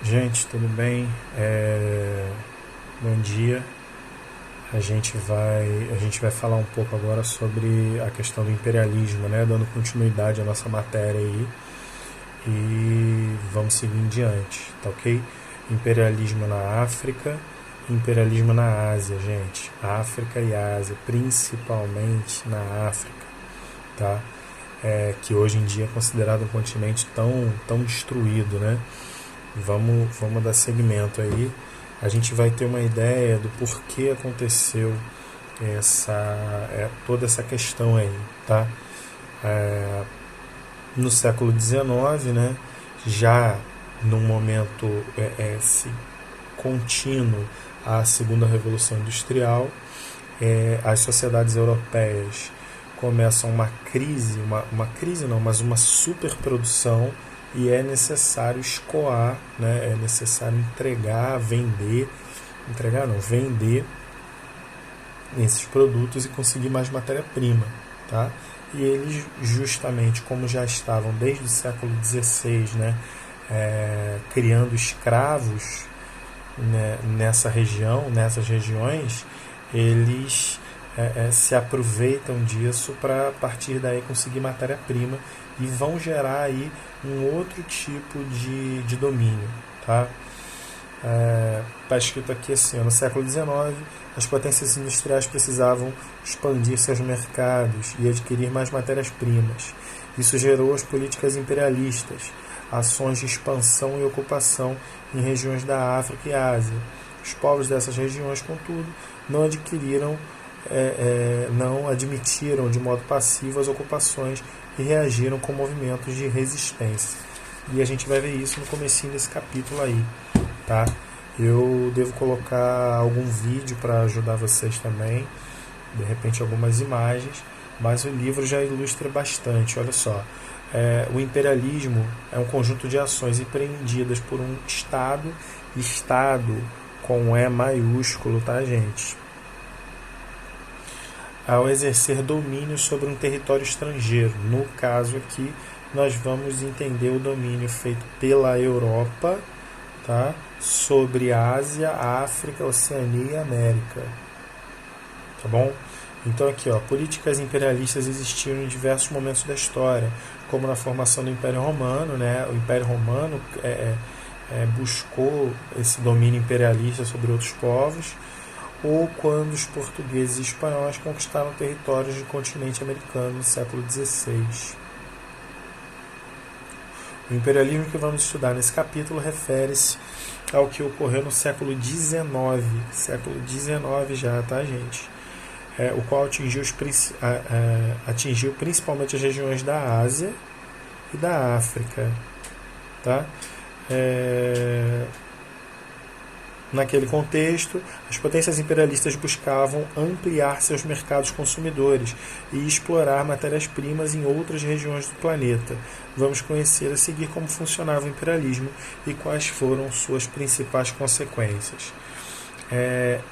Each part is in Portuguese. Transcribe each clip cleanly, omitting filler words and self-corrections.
Gente, tudo bem? Bom dia. A gente vai falar um pouco agora sobre a questão do imperialismo, né? Dando continuidade à nossa matéria aí. E vamos seguir em diante, tá ok? Imperialismo na África, imperialismo na Ásia, gente. África e Ásia, principalmente na África, tá? Que hoje em dia é considerado um continente tão destruído, né? Vamos dar segmento aí. A gente vai ter uma ideia do porquê aconteceu toda essa questão aí, tá? É, no século XIX, né, já num momento contínuo à segunda revolução industrial, as sociedades europeias começam uma crise, uma crise não, mas uma superprodução, e é necessário escoar, né? É necessário vender esses produtos e conseguir mais matéria-prima, tá? E eles, justamente como já estavam desde o século XVI, né, criando escravos, né, nessas regiões, eles se aproveitam disso para a partir daí conseguir matéria-prima e vão gerar aí um outro tipo de domínio, tá? Está escrito aqui assim: no século XIX, as potências industriais precisavam expandir seus mercados e adquirir mais matérias-primas. Isso gerou as políticas imperialistas, ações de expansão e ocupação em regiões da África e Ásia. Os povos dessas regiões, contudo, não não admitiram de modo passivo as ocupações e reagiram com movimentos de resistência. E a gente vai ver isso no comecinho desse capítulo aí, tá? Eu devo colocar algum vídeo para ajudar vocês também, de repente algumas imagens, mas o livro já ilustra bastante. Olha só, o imperialismo é um conjunto de ações empreendidas por um Estado com E maiúsculo, tá, gente? Ao exercer domínio sobre um território estrangeiro. No caso aqui, nós vamos entender o domínio feito pela Europa, tá, sobre a Ásia, África, Oceania e América. Tá bom? Então aqui, ó, políticas imperialistas existiram em diversos momentos da história, como na formação do Império Romano, né? O Império Romano buscou esse domínio imperialista sobre outros povos, ou quando os portugueses e espanhóis conquistaram territórios do continente americano no século XVI. O imperialismo que vamos estudar nesse capítulo refere-se ao que ocorreu no século XIX, já, tá, gente? O qual atingiu principalmente as regiões da Ásia e da África, tá? Naquele contexto, as potências imperialistas buscavam ampliar seus mercados consumidores e explorar matérias-primas em outras regiões do planeta. Vamos conhecer a seguir como funcionava o imperialismo e quais foram suas principais consequências.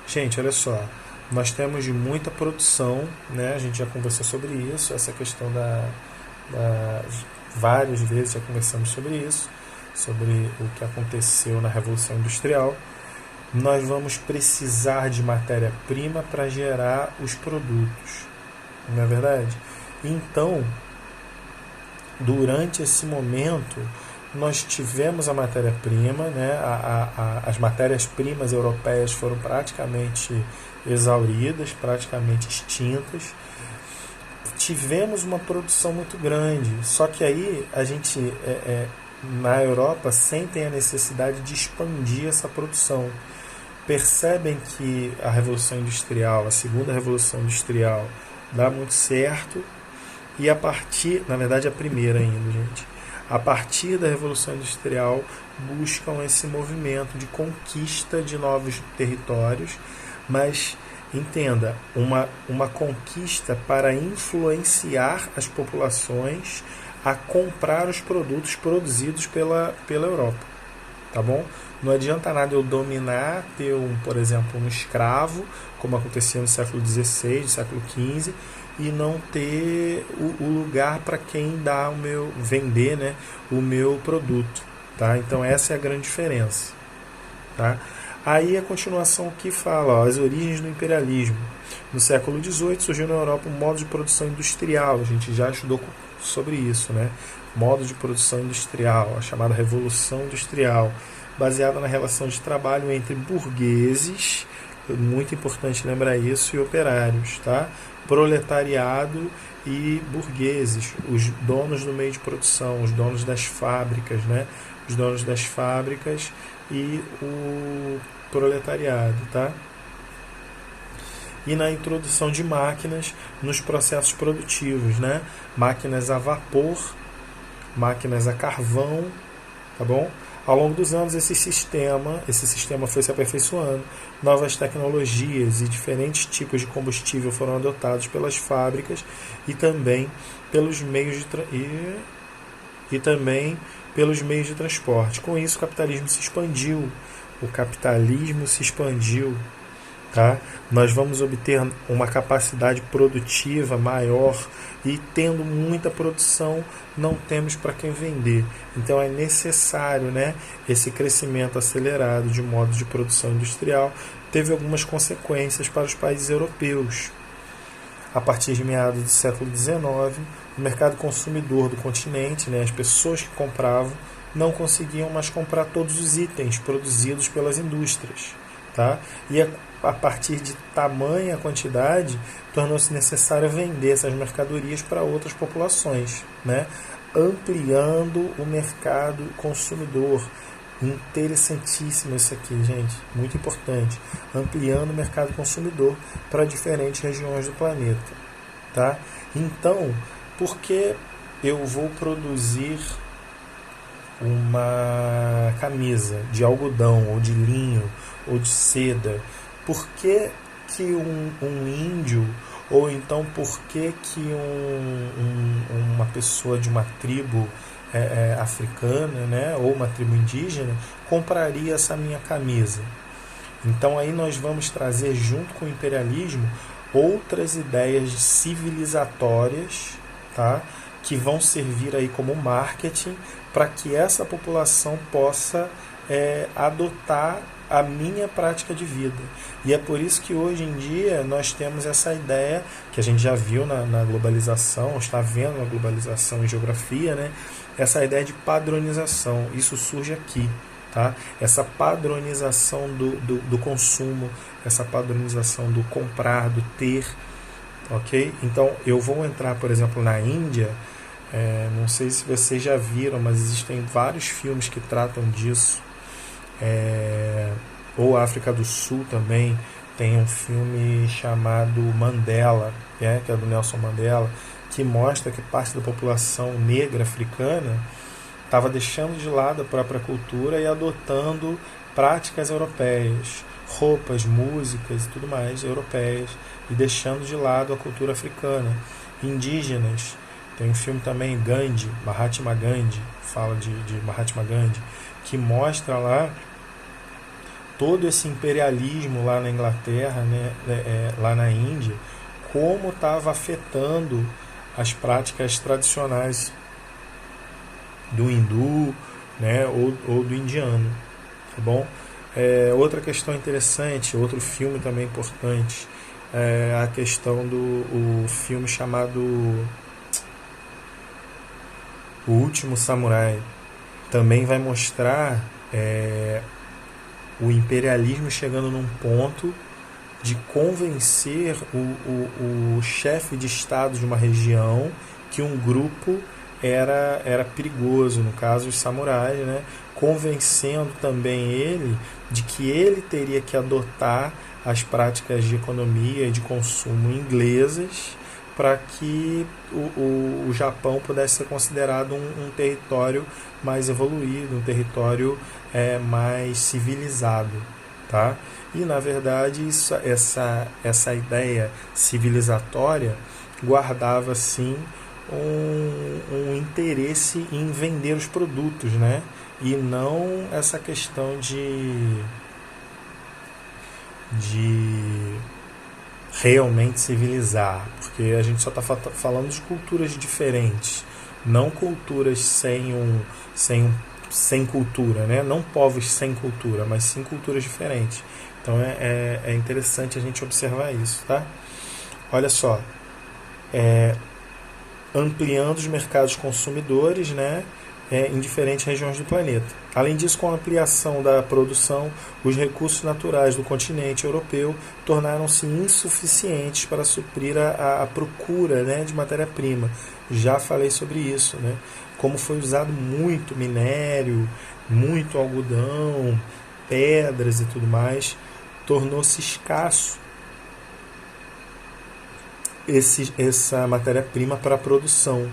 Gente, olha só, nós temos muita produção, né? A gente já conversou sobre isso, essa questão várias vezes já conversamos sobre isso, sobre o que aconteceu na Revolução Industrial. Nós vamos precisar de matéria-prima para gerar os produtos, não é verdade? Então, durante esse momento, nós tivemos a matéria-prima, né? As matérias-primas europeias foram praticamente exauridas, praticamente extintas. Tivemos uma produção muito grande, só que aí a gente, na Europa, sentem a necessidade de expandir essa produção. Percebem que a Revolução Industrial, a segunda Revolução Industrial, dá muito certo, e na verdade a primeira ainda, gente, a partir da Revolução Industrial buscam esse movimento de conquista de novos territórios, mas entenda, uma conquista para influenciar as populações a comprar os produtos produzidos pela Europa, tá bom? Não adianta nada eu dominar, ter, por exemplo, um escravo, como acontecia no século XVI, no século XV, e não ter o lugar para quem vender, né, o meu produto. Tá? Então essa é a grande diferença. Tá? Aí a continuação que fala, ó, as origens do imperialismo. No século XVIII surgiu na Europa um modo de produção industrial, a gente já estudou sobre isso, né? Modo de produção industrial, a chamada Revolução Industrial, baseada na relação de trabalho entre burgueses, muito importante lembrar isso, e operários, tá? Proletariado e burgueses, os donos do meio de produção, os donos das fábricas, né? Os donos das fábricas e o proletariado, tá? E na introdução de máquinas nos processos produtivos, né? Máquinas a vapor, máquinas a carvão, tá bom? Ao longo dos anos esse sistema foi se aperfeiçoando, novas tecnologias e diferentes tipos de combustível foram adotados pelas fábricas e também pelos meios de transporte. Com isso o capitalismo se expandiu. Tá? Nós vamos obter uma capacidade produtiva maior e tendo muita produção não temos para quem vender. Então é necessário, né, esse crescimento acelerado de modo de produção industrial. Teve algumas consequências para os países europeus. A partir de meados do século XIX, o mercado consumidor do continente, né, as pessoas que compravam, não conseguiam mais comprar todos os itens produzidos pelas indústrias. Tá? E a partir de tamanha quantidade, tornou-se necessário vender essas mercadorias para outras populações, né? Ampliando o mercado consumidor. Interessantíssimo isso aqui, gente, muito importante. Ampliando o mercado consumidor para diferentes regiões do planeta. Tá? Então, por que eu vou produzir uma camisa de algodão ou de linho ou de seda? Por que um índio, ou então por que uma pessoa de uma tribo africana, né, ou uma tribo indígena compraria essa minha camisa? Então aí nós vamos trazer junto com o imperialismo outras ideias civilizatórias, tá, que vão servir aí como marketing para que essa população possa adotar a minha prática de vida. E é por isso que hoje em dia nós temos essa ideia que a gente já viu na globalização, está vendo na globalização em geografia, né? Essa ideia de padronização. Isso surge aqui, tá? Essa padronização do consumo, essa padronização do comprar, do ter, ok? Então eu vou entrar, por exemplo, na Índia. Não sei se vocês já viram, mas existem vários filmes que tratam disso. Ou a África do Sul também tem um filme chamado Mandela, que é do Nelson Mandela, que mostra que parte da população negra africana estava deixando de lado a própria cultura e adotando práticas europeias, roupas, músicas e tudo mais europeias, e deixando de lado a cultura africana. Indígenas, tem um filme também, Gandhi, Mahatma Gandhi, fala de Mahatma Gandhi, que mostra lá todo esse imperialismo lá na Inglaterra, né, lá na Índia, como estava afetando as práticas tradicionais do hindu, né, ou do indiano, tá bom? Outra questão interessante, outro filme também importante, é a questão do filme chamado O Último Samurai. Também vai mostrar o imperialismo chegando num ponto de convencer o chefe de estado de uma região que um grupo era perigoso, no caso os samurais, né? Convencendo também ele de que ele teria que adotar as práticas de economia e de consumo inglesas para que o Japão pudesse ser considerado um território mais evoluído, um território mais civilizado, tá? E na verdade essa ideia civilizatória guardava sim um interesse em vender os produtos, né? E não essa questão de realmente civilizar, porque a gente só está falando de culturas diferentes, não culturas sem sem cultura, né? Não povos sem cultura, mas sim culturas diferentes. Então é interessante a gente observar isso, tá? Olha só, ampliando os mercados consumidores, né, em diferentes regiões do planeta. Além disso, com a ampliação da produção, os recursos naturais do continente europeu tornaram-se insuficientes para suprir a procura, né, de matéria-prima. Já falei sobre isso, né? Como foi usado muito minério, muito algodão, pedras e tudo mais, tornou-se escasso essa matéria-prima para a produção.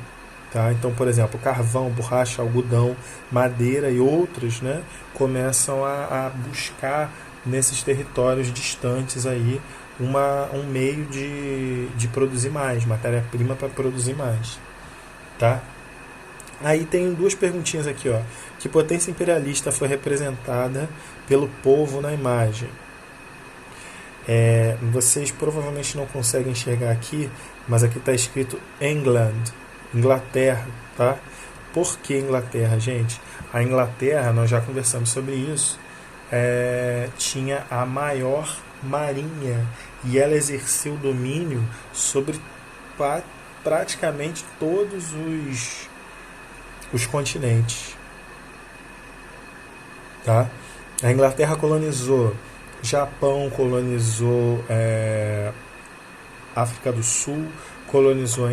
Tá? Então, por exemplo, carvão, borracha, algodão, madeira e outros, né, começam a buscar nesses territórios distantes aí um meio de produzir mais, matéria-prima para produzir mais. Tá? Aí tem duas perguntinhas aqui. Ó. Que potência imperialista foi representada pelo povo na imagem? Vocês provavelmente não conseguem enxergar aqui, mas aqui está escrito England, Inglaterra, tá? Por que Inglaterra, gente? A Inglaterra, nós já conversamos sobre isso, tinha a maior marinha e ela exerceu domínio sobre praticamente todos os continentes, tá? A Inglaterra colonizou Japão, colonizou África do Sul, colonizou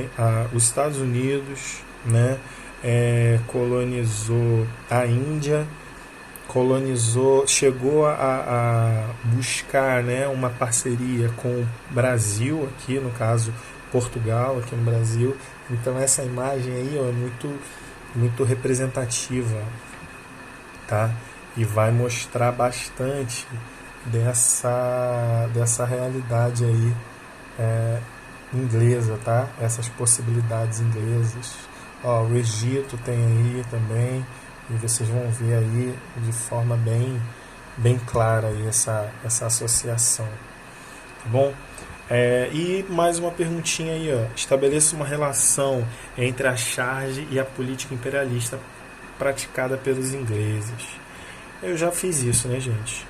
os Estados Unidos, né? Colonizou a Índia, chegou a buscar, né, uma parceria com o Brasil, aqui no caso Portugal, aqui no Brasil. Então essa imagem aí, ó, é muito, muito representativa, tá? E vai mostrar bastante dessa realidade aí inglesa, tá? Essas possibilidades inglesas. Ó, o Egito tem aí também, e vocês vão ver aí de forma bem clara aí essa associação, tá bom? E mais uma perguntinha aí, ó. Estabeleça uma relação entre a charge e a política imperialista praticada pelos ingleses. Eu já fiz isso, né, gente?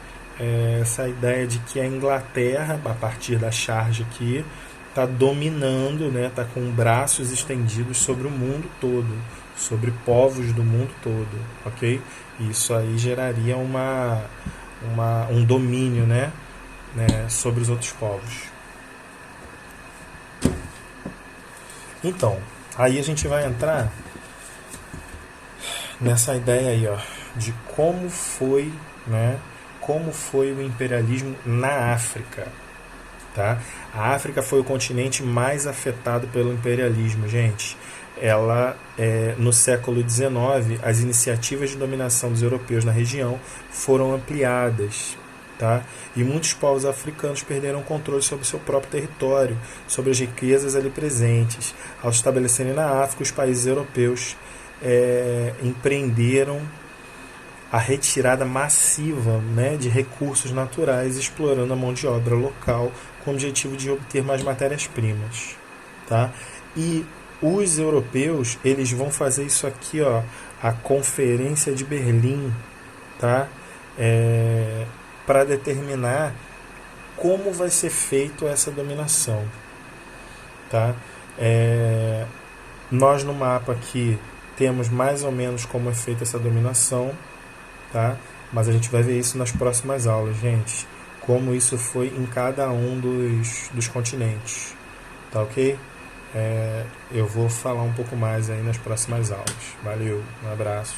Essa ideia de que a Inglaterra, a partir da charge aqui, está dominando, né, está com braços estendidos sobre o mundo todo, sobre povos do mundo todo, ok? Isso aí geraria um domínio, né, sobre os outros povos. Então, aí a gente vai entrar nessa ideia aí, ó, de como foi o imperialismo na África, tá? A África foi o continente mais afetado pelo imperialismo, gente. No século XIX, as iniciativas de dominação dos europeus na região foram ampliadas, tá? E muitos povos africanos perderam o controle sobre o seu próprio território, sobre as riquezas ali presentes. Ao estabelecerem na África, os países europeus empreenderam a retirada massiva, né, de recursos naturais, explorando a mão de obra local com o objetivo de obter mais matérias-primas, tá? E os europeus, eles vão fazer isso aqui, ó, a Conferência de Berlim, tá? Para determinar como vai ser feito essa dominação, tá? Nós no mapa aqui temos mais ou menos como é feita essa dominação, tá? Mas a gente vai ver isso nas próximas aulas, gente. Como isso foi em cada um dos continentes, tá ok? Eu vou falar um pouco mais aí nas próximas aulas. Valeu, um abraço.